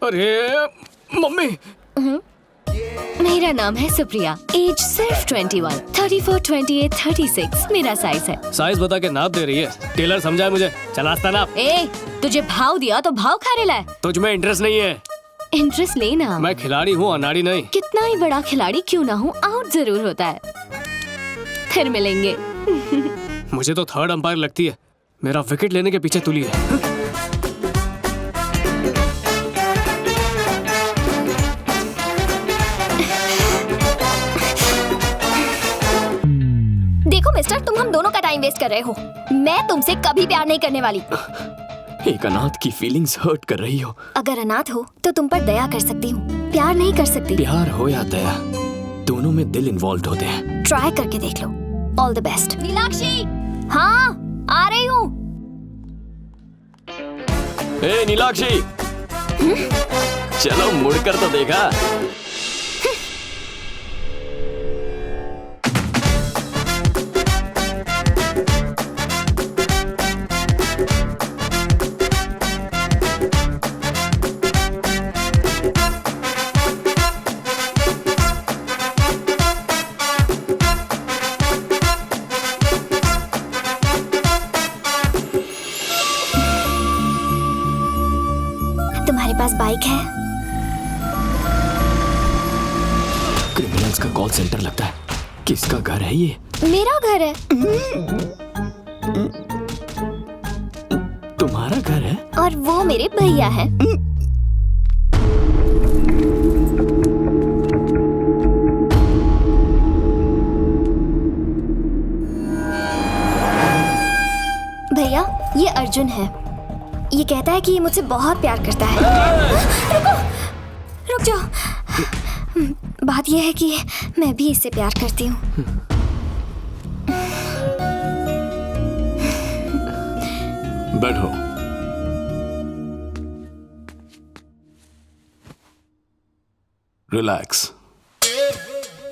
अरे मम्मी। मेरा नाम है सुप्रिया, एज सिर्फ 21, 34, 28, 36 मेरा साइज है। साइज बता के नाप दे रही है, टेलर समझाए मुझे। चला नाप। ए, तुझे भाव दिया तो भाव खा रहा है। तुझ में इंटरेस्ट नहीं है। इंटरेस्ट लेना। मैं खिलाड़ी हूँ, अनाड़ी नहीं। कितना ही बड़ा खिलाड़ी क्यों ना हूँ, आउट जरूर होता है। फिर मिलेंगे। मुझे तो थर्ड अंपायर लगती है, मेरा विकेट लेने के पीछे तुली है। देखो मिस्टर, तुम हम दोनों का टाइम वेस्ट कर रहे हो। मैं तुमसे कभी प्यार नहीं करने वाली। एक अनाथ की फीलिंग्स हर्ट कर रही हो। अगर अनाथ हो तो तुम पर दया कर सकती हूँ, प्यार नहीं कर सकती। प्यार हो या दया, दोनों में दिल इन्वॉल्व होते हैं। ट्राई करके देख लो। All the best. नीलाक्षी। हाँ, आ रही हूँ। ए नीलाक्षी, चलो मुड़कर तो देखा। तुम्हारे पास बाइक है? क्रिमिनल्स का कॉल सेंटर लगता है। किसका घर है ये? मेरा घर है। तुम्हारा घर है? और वो मेरे भैया हैं। भैया, ये अर्जुन है। ये कहता है कि ये मुझसे बहुत प्यार करता है। रुको, रुक जाओ। बात ये है कि मैं भी इससे प्यार करती हूँ। बैठो। रिलैक्स।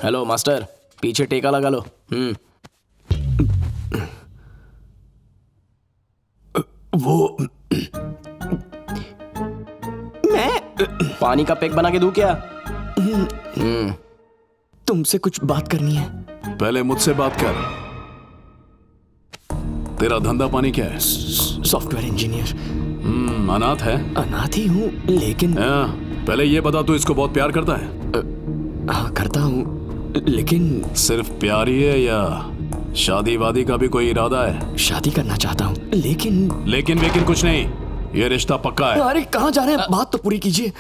हेलो मास्टर, पीछे टेका लगा लो। वो मैं पानी का पैक बना के दूं क्या? तुमसे कुछ बात करनी है। पहले मुझसे बात कर। तेरा धंधा पानी क्या है? Software engineer. अनाथ है? अनाथ ही हूँ, लेकिन पहले ये बता, तू इसको बहुत प्यार करता है? हाँ करता हूँ, लेकिन सिर्फ प्यार ही है या शादी वादी का भी कोई इरादा है? शादी करना चाहता हूँ, लेकिन कुछ नहीं, ये रिश्ता पक्का है। अरे कहाँ जा रहे हैं? बात तो पूरी कीजिए।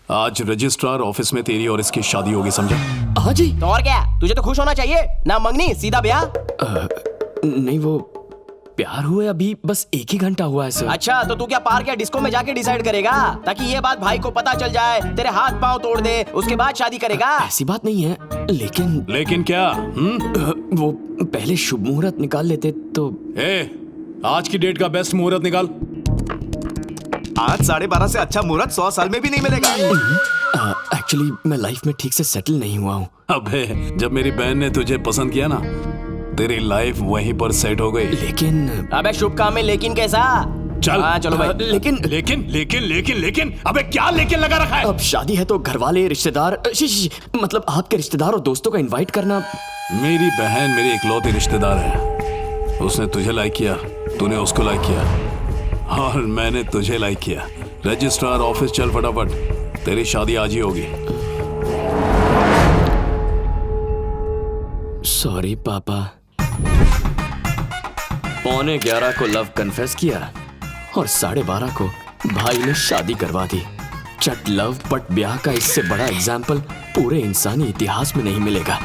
आज रजिस्ट्रार ऑफिस में तेरी और इसकी शादी होगी, समझा? हाँ जी। तो और क्या, तुझे तो खुश होना चाहिए ना। मंगनी, सीधा ब्याह। नहीं, वो प्यार हुए अभी बस 1 ही घंटा हुआ है सर। अच्छा, तो तू क्या पार्क या डिस्को में जाके डिसाइड करेगा, ताकि ये बात भाई को पता चल जाए, तेरे हाथ पांव तोड़ दे, उसके बाद शादी करेगा? ऐसी बात नहीं है, लेकिन क्या? वो पहले शुभ मुहूर्त निकाल लेते तो। आज की डेट का बेस्ट मुहूर्त निकाल। आज 12:30 से अच्छा मुहूर्त 100 साल में भी नहीं मिलेगा। एक्चुअली मैं लाइफ में ठीक से सेटल नहीं हुआ हूँ। अबे, जब मेरी बहन ने तुझे पसंद किया ना, तेरी लाइफ वहीं पर सेट हो गई। लेकिन अबे शुभ काम में लेकिन कैसा? चल। हाँ चलो भाई। लेकिन अबे क्या लेकिन लगा रखा है? अब शादी है तो घर वाले, रिश्तेदार, मतलब आपके रिश्तेदार और दोस्तों को इनवाइट करना। मेरी बहन मेरी इकलौती रिश्तेदार है। उसने तुझे लाइक किया, तूने उसको लाइक किया, और मैंने तुझे लाइक किया। रजिस्ट्रार ऑफिस चल फटाफट, तेरी शादी आज ही होगी। सॉरी पापा। 11:15 को लव कन्फेस किया और 12:30 को भाई ने शादी करवा दी। चट लव पट ब्याह का इससे बड़ा एग्जाम्पल पूरे इंसानी इतिहास में नहीं मिलेगा।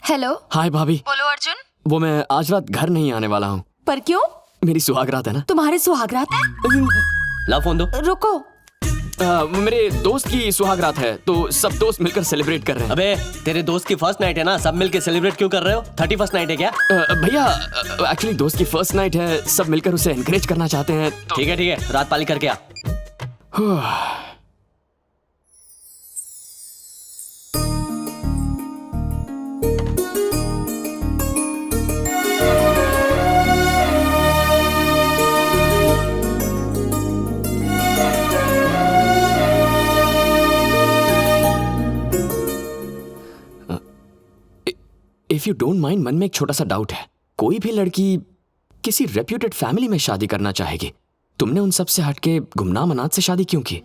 हेलो। हाय भाभी। बोलो अर्जुन। वो मैं आज रात घर नहीं आने वाला हूँ। पर क्यों? मेरी सुहागरात है ना। तुम्हारे सुहागरात है? ला फोन दो। रुको। मेरे दोस्त की सुहागरात है तो सब दोस्त मिलकर सेलिब्रेट कर रहे हैं। अबे तेरे दोस्त की फर्स्ट नाइट है ना, सब मिलकर सेलिब्रेट क्यों कर रहे हो? 31st नाइट है क्या? भैया एक्चुअली दोस्त की फर्स्ट नाइट है, सब मिलकर उसे एनकरेज करना चाहते हैं तो... ठीक है, रात पाली करके आ। इफ यू डोंट माइंड, मन में एक छोटा सा डाउट है। कोई भी लड़की किसी रेप्यूटेड फैमिली में शादी करना चाहेगी, तुमने उन सब से हटके गुमनाम अनाथ से शादी क्यों की?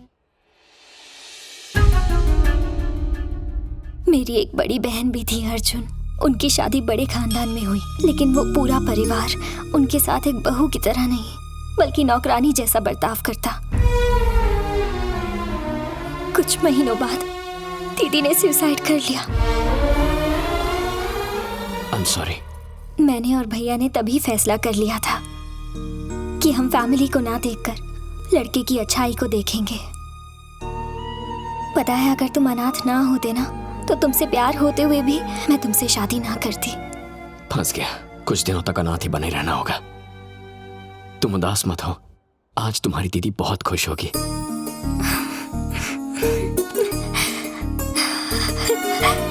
मेरी एक बड़ी बहन भी थी अर्जुन। उनकी शादी बड़े खानदान में हुई, लेकिन वो पूरा परिवार उनके साथ एक बहू की तरह नहीं बल्कि नौकरानी जैसा बर्ताव करता। कुछ महीनों बाद दीदी ने सुसाइड कर लिया। I am sorry. मैंने और भैया ने तभी फैसला कर लिया था कि हम फैमिली को ना देखकर लड़के की अच्छाई को देखेंगे। पता है, अगर तुम अनाथ ना होते ना तो तुमसे प्यार होते हुए भी मैं तुमसे शादी ना करती। फंस गया। कुछ दिनों तक अनाथ ही बने रहना होगा। तुम उदास मत हो, आज तुम्हारी दीदी बहुत खुश होगी।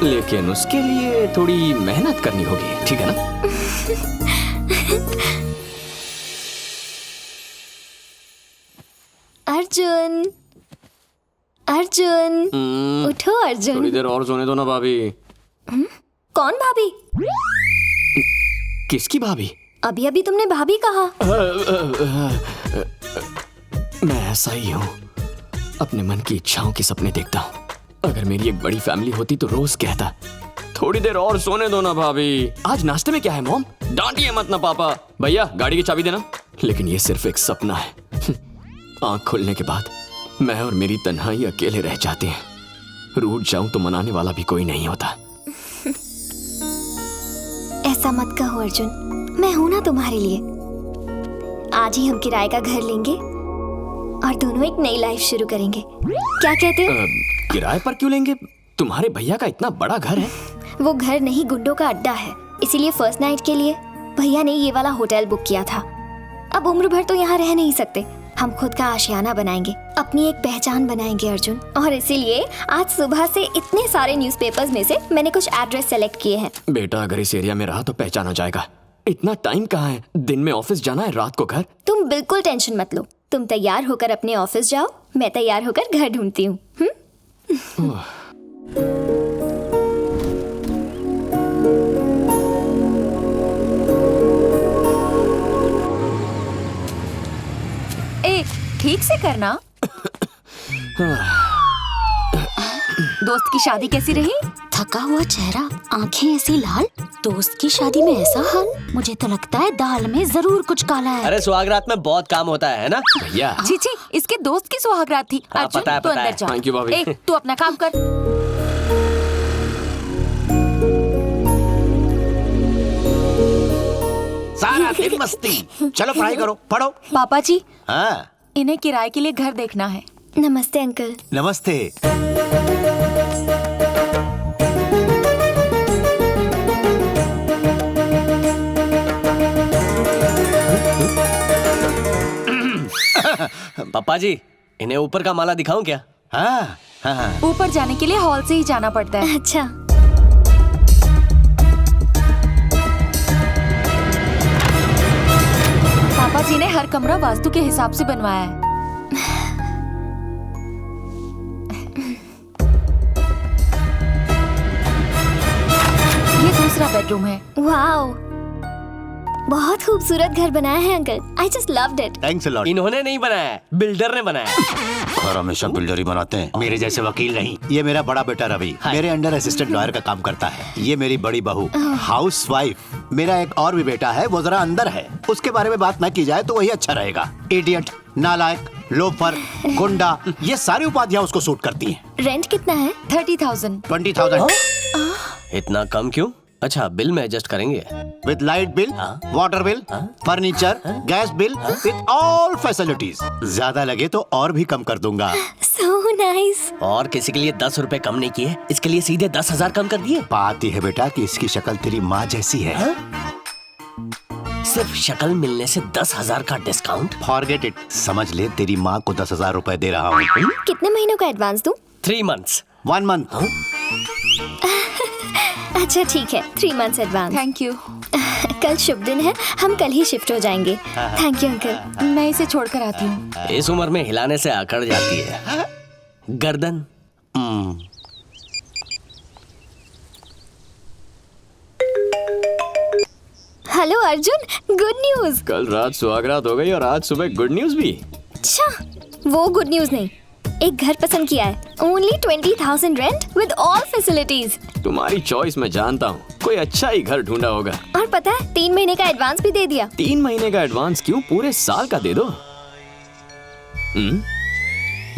लेकिन उसके लिए थोड़ी मेहनत करनी होगी, ठीक है ना? अर्जुन, अर्जुन, उठो अर्जुन। थोड़ी देर और सोने दो ना भाभी। कौन भाभी? किसकी भाभी? अभी अभी तुमने भाभी कहा। मैं ऐसा ही हूँ, अपने मन की इच्छाओं के सपने देखता हूँ। अगर मेरी एक बड़ी फैमिली होती तो रोज कहता, थोड़ी देर और सोने दो ना भाभी। आज नाश्ते में क्या है मॉम? डांटिए मत ना पापा। भैया गाड़ी की चाबी देना। लेकिन ये सिर्फ एक सपना है। आंख खुलने के बाद मैं और मेरी तन्हाई अकेले रह जाते हैं। रूठ जाऊं तो मनाने वाला भी कोई नहीं होता। ऐसा मत कहो अर्जुन, मैं हूं ना तुम्हारे लिए। आज ही हम किराए का घर लेंगे और दोनों एक नई लाइफ शुरू करेंगे। क्या कहते हो? किराए पर क्यों लेंगे? तुम्हारे भैया का इतना बड़ा घर है। वो घर नहीं, गुंडों का अड्डा है। इसीलिए फर्स्ट नाइट के लिए भैया ने ये वाला होटल बुक किया था। अब उम्र भर तो यहाँ रह नहीं सकते। हम खुद का आशियाना बनाएंगे, अपनी एक पहचान बनाएंगे अर्जुन। और इसीलिए आज सुबह से इतने सारे न्यूज़पेपर्स में से मैंने कुछ एड्रेस सेलेक्ट किए हैं। बेटा अगर इस एरिया में रहा तो पहचाना जाएगा। इतना टाइम कहाँ है? दिन में ऑफिस जाना है, रात को घर। तुम बिल्कुल टेंशन मत लो। तुम तैयार होकर अपने ऑफिस जाओ, मैं तैयार होकर घर ढूंढती हूँ। ए, ठीक से करना। दोस्त की शादी कैसी रही? थका हुआ चेहरा, आंखें ऐसी लाल। दोस्त की शादी में ऐसा हाल? मुझे तो लगता है दाल में जरूर कुछ काला है। अरे सुहागरात में बहुत काम होता है ना भैया। जी, इसके दोस्त की सुहागरात थी। हाँ, अर्जुन, पता है, तू पता अंदर है। जा। Thank you, भाभी। ए, तू अपना काम कर। सारा दिन मस्ती। चलो पढ़ाई करो, पढ़ो। पापा जी, हाँ, इन्हें किराए के लिए घर देखना है। नमस्ते अंकल। नमस्ते। पापा जी, इन्हें ऊपर का माला दिखाऊं क्या? हाँ, हाँ। ऊपर जाने के लिए हॉल से ही जाना पड़ता है। अच्छा, पापा जी ने हर कमरा वास्तु के हिसाब से बनवाया है। ये दूसरा बेडरूम है। वाओ, बहुत खूबसूरत घर बनाया है uncle. I just loved it. Thanks a lot. इन्होंने नहीं बनाया है, बिल्डर ने बनाया है। और हमेशा बिल्डर ही बनाते हैं, मेरे जैसे वकील नहीं। ये मेरा बड़ा बेटा रवि मेरे अंडर असिस्टेंट लॉयर का काम करता है। ये मेरी बड़ी बहू हाउसवाइफ। मेरा एक और भी बेटा है, वो जरा अंदर है। उसके बारे में बात न की जाए तो वही अच्छा रहेगा। इडियट, नालायक, लोफर, गुंडा, ये सारी उपाधियां उसको सूट करती हैं। रेंट कितना है? 30,000। 20,000 इतना कम क्यों? अच्छा, बिल में एडजस्ट करेंगे। With light bill, water bill, furniture, gas bill, with all facilities. ज्यादा लगे तो और भी कम कर दूंगा। So nice. और किसी के लिए 10 रुपए कम नहीं किए, इसके लिए सीधे 10,000 कम कर दिए। बात यह है बेटा कि इसकी शक्ल तेरी माँ जैसी है। सिर्फ शक्ल मिलने से 10,000 का डिस्काउंट? Forget it. समझ ले तेरी माँ को 10,000 रुपए दे रहा हूँ। कितने महीनों का एडवांस दूं? 3 months। 1 month। अच्छा ठीक है, 3 months एडवांस। Thank you. कल शुभ दिन है, हम कल ही शिफ्ट हो जाएंगे। Thank you uncle. मैं इसे छोड़कर आती हूँ। इस उम्र में हिलाने से अकड़ जाती है गर्दन। Hello Arjun, good news. कल रात सुहागरात हो गई और आज सुबह गुड न्यूज भी। अच्छा, वो गुड न्यूज नहीं, एक घर पसंद किया है। Only 20,000 rent with all facilities. तुम्हारी चॉइस मैं जानता हूँ, कोई अच्छा ही घर ढूंढा होगा। और पता है 3 महीने का एडवांस भी दे दिया। 3 महीने का एडवांस क्यों, पूरे साल का दे दो।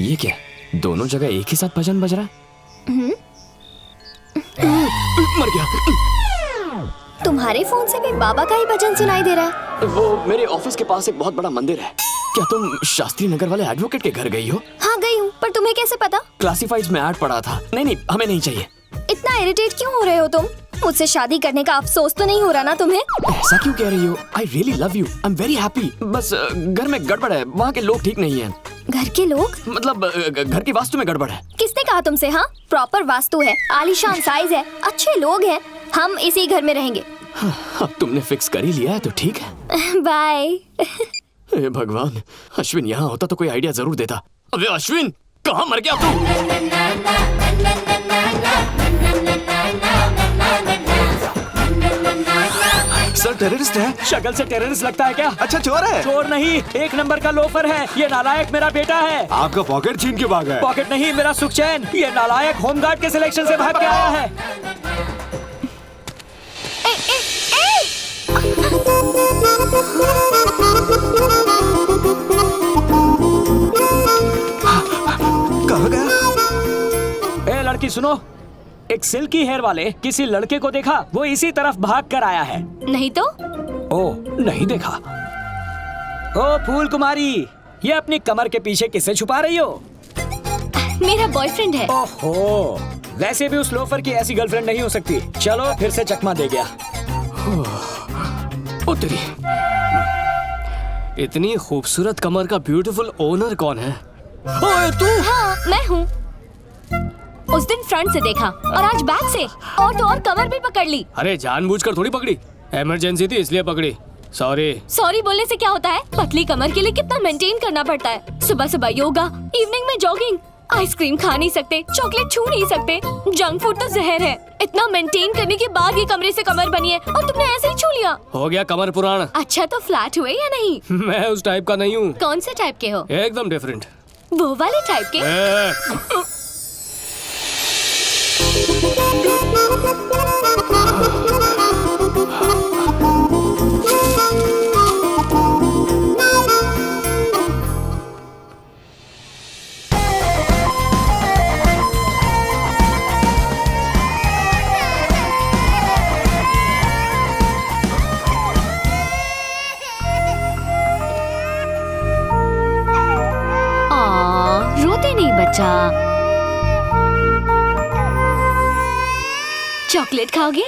ये क्या, दोनों जगह एक ही साथ भजन बज रहा है? मर गया। तुम्हारे फोन से भी बाबा का ही भजन सुनाई दे रहा है। वो मेरे ऑफिस के पास एक बहुत बड़ा मंदिर है। क्या तुम शास्त्री नगर वाले एडवोकेट के घर गई हो? हाँ गई हूँ, पर तुम्हें कैसे पता? क्लासिफाइड्स में ऐड पड़ा था। नहीं, हमें नहीं चाहिए। इतना इरिटेट क्यों हो रहे हो तुम? मुझसे शादी करने का अफसोस तो नहीं हो रहा ना तुम्हें? ऐसा क्यों कह रही हो? I really love you, I am very happy. बस घर में गड़बड़ है, वहाँ के लोग ठीक नहीं हैं। घर के लोग? मतलब घर की वास्तु में गड़बड़ है। किसने कहा तुमसे? हाँ, प्रॉपर वास्तु है, आलीशान साइज है, अच्छे लोग हैं, हम इसी घर में रहेंगे। अब तुमने फिक्स कर ही लिया है तो ठीक है। बाय। हे भगवान, अश्विन यहाँ होता तो कोई आइडिया जरूर देता। अबे अश्विन, कहाँ मर गया तू? सर टेररिस्ट है। शक्ल से टेररिस्ट लगता है क्या? अच्छा चोर है। चोर नहीं, 1 नंबर का लोफर है। ये नालायक मेरा बेटा है। आपका पॉकेट छीन के भाग गया। पॉकेट नहीं, मेरा सुख चैन। ये नालायक होमगार्ड के सिलेक्शन से भाग के आया है। कहाँ गया? ए लड़की सुनो, एक सिल्की हेयर वाले किसी लड़के को देखा, वो इसी तरफ भाग कर आया है। नहीं तो? ओ, नहीं देखा। ओ फूल कुमारी, ये अपनी कमर के पीछे किसे छुपा रही हो? मेरा बॉयफ्रेंड है। ओहो, वैसे भी उस लोफर की ऐसी गर्लफ्रेंड नहीं हो सकती। चलो फिर से चकमा दे गया। ओ तेरी, इतनी खूबसूरत कमर का ब्यूटीफुल ओनर कौन है? ओए तू? हाँ, मैं हूँ। उस दिन फ्रंट से देखा और आज बैक से, और तो और कमर भी पकड़ ली। अरे जानबूझकर थोड़ी पकड़ी, इमरजेंसी थी इसलिए पकड़ी। सॉरी बोलने से क्या होता है? पतली कमर के लिए कितना मेंटेन करना पड़ता है। सुबह सुबह योगा, इवनिंग में जॉगिंग, आइसक्रीम खा नहीं सकते, चॉकलेट छू नहीं सकते, जंक फूड तो जहर है। इतना मेंटेन करने के बाद ये कमरे से कमर बनी है और तुमने ऐसे ही छू लिया। हो गया कमर पुराना। अच्छा तो फ्लैट हुए या नहीं? मैं उस टाइप का नहीं हूँ। कौन से टाइप के हो? एकदम डिफरेंट। वो वाले टाइप के? रोते नहीं बच्चा। चॉकलेट खाओगे?